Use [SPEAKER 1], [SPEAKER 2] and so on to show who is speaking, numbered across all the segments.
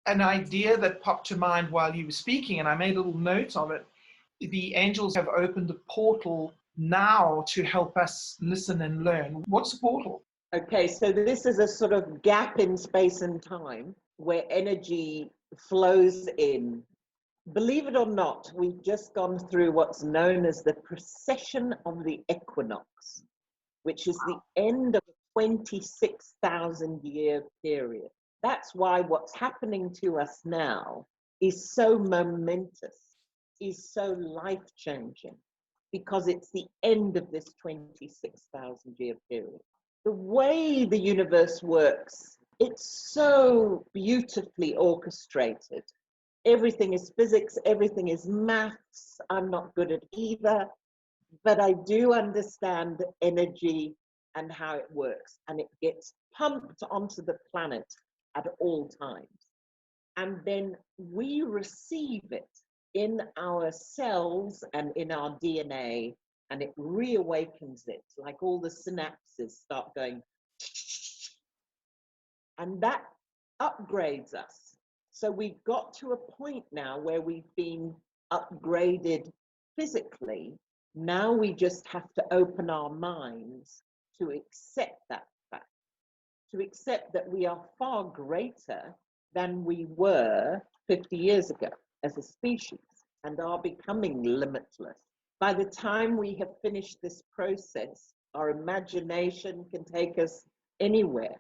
[SPEAKER 1] an idea that popped to mind while you were speaking, and I made a little note of it. The angels have opened a portal now to help us listen and learn. What's the portal?
[SPEAKER 2] Okay, so this is a sort of gap in space and time where energy flows in. Believe it or not, we've just gone through what's known as the precession of the equinox, which is the end of a 26,000 year period. That's why what's happening to us now is so momentous, is so life-changing, because it's the end of this 26,000 year period. The way the universe works, it's so beautifully orchestrated. Everything is physics, everything is maths. I'm not good at either, but I do understand energy and how it works, and it gets pumped onto the planet at all times. And then we receive it in our cells and in our DNA, and it reawakens it, like all the synapses start going, and that upgrades us. So we've got to a point now where we've been upgraded physically. Now we just have to open our minds to accept that fact, to accept that we are far greater than we were 50 years ago as a species, and are becoming limitless. By the time we have finished this process, our imagination can take us anywhere.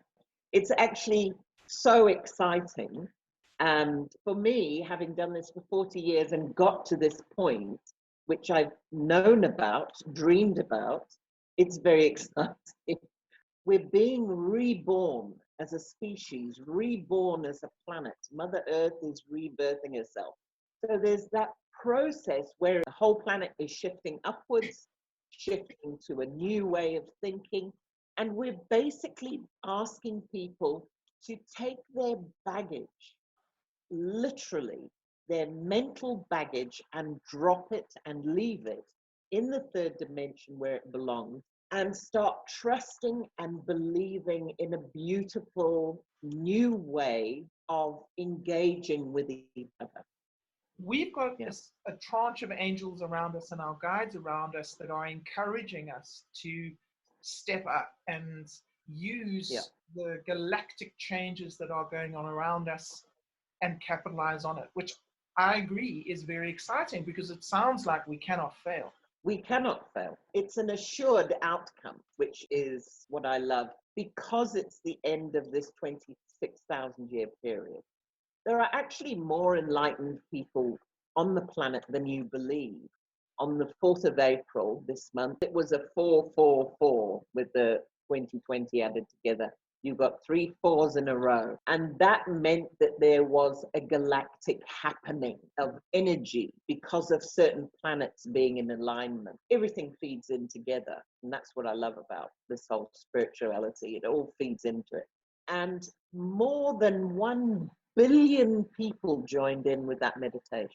[SPEAKER 2] It's actually so exciting. And for me, having done this for 40 years and got to this point, which I've known about, dreamed about, it's very exciting. We're being reborn as a species, reborn as a planet. Mother Earth is rebirthing herself. So there's that process where the whole planet is shifting upwards, shifting to a new way of thinking. And we're basically asking people to take their baggage, literally their mental baggage, and drop it and leave it in the third dimension where it belongs, and start trusting and believing in a beautiful new way of engaging with each other.
[SPEAKER 1] We've got a tranche of angels around us and our guides around us that are encouraging us to step up and use the galactic changes that are going on around us and capitalize on it, which I agree is very exciting, because it sounds like we cannot fail.
[SPEAKER 2] We cannot fail. It's an assured outcome, which is what I love, because it's the end of this 26,000 year period. There are actually more enlightened people on the planet than you believe. On the 4th of April this month, it was a 444 with the 2020 added together. You got 3 4s in a row. And that meant that there was a galactic happening of energy because of certain planets being in alignment. Everything feeds in together. And that's what I love about this whole spirituality. It all feeds into it. And more than 1 billion people joined in with that meditation.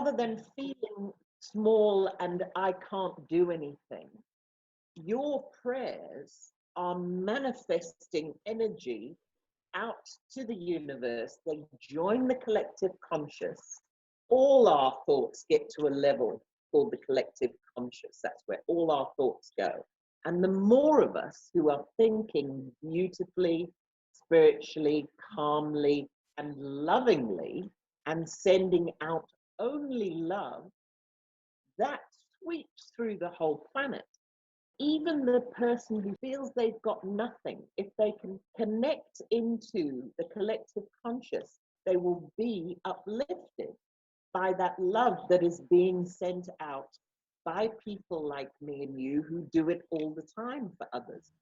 [SPEAKER 2] Rather than feeling small and I can't do anything, your prayers are manifesting energy out to the universe. They join the collective conscious. All our thoughts get to a level called the collective conscious. That's where all our thoughts go. And the more of us who are thinking beautifully, spiritually, calmly, and lovingly, and sending out only love, that sweeps through the whole planet. Even the person who feels they've got nothing, if they can connect into the collective conscious, they will be uplifted by that love that is being sent out by people like me and you who do it all the time for others.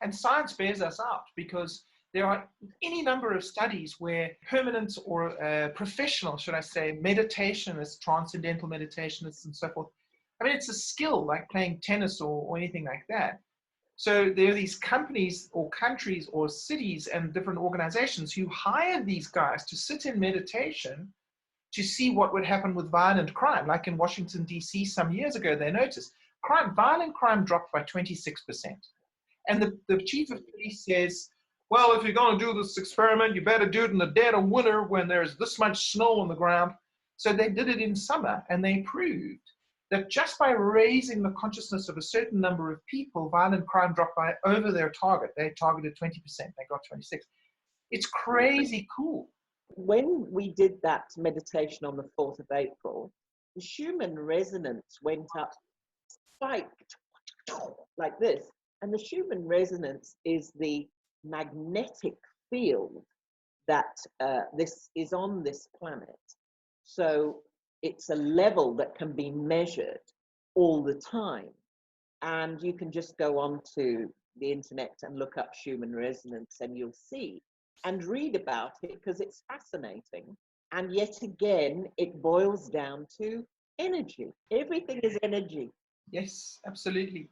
[SPEAKER 1] And science bears us out, because there are any number of studies where permanent or professional, should I say, meditationists, transcendental meditationists and so forth, I mean, it's a skill like playing tennis or anything like that. So there are these companies or countries or cities and different organizations who hire these guys to sit in meditation to see what would happen with violent crime. Like in Washington, D.C. some years ago, they noticed violent crime dropped by 26%. And the chief of police says, well, if you're going to do this experiment, you better do it in the dead of winter when there's this much snow on the ground. So they did it in summer, and they proved that just by raising the consciousness of a certain number of people, violent crime dropped by over their target. They targeted 20%, they got 26. It's crazy cool.
[SPEAKER 2] When we did that meditation on the 4th of April, the Schumann resonance went up, spiked like this. And the Schumann resonance is the magnetic field that this is on this planet. So it's a level that can be measured all the time. And you can just go onto the internet and look up Schumann resonance and you'll see and read about it because it's fascinating. And yet again, it boils down to energy. Everything is energy.
[SPEAKER 1] Yes, absolutely.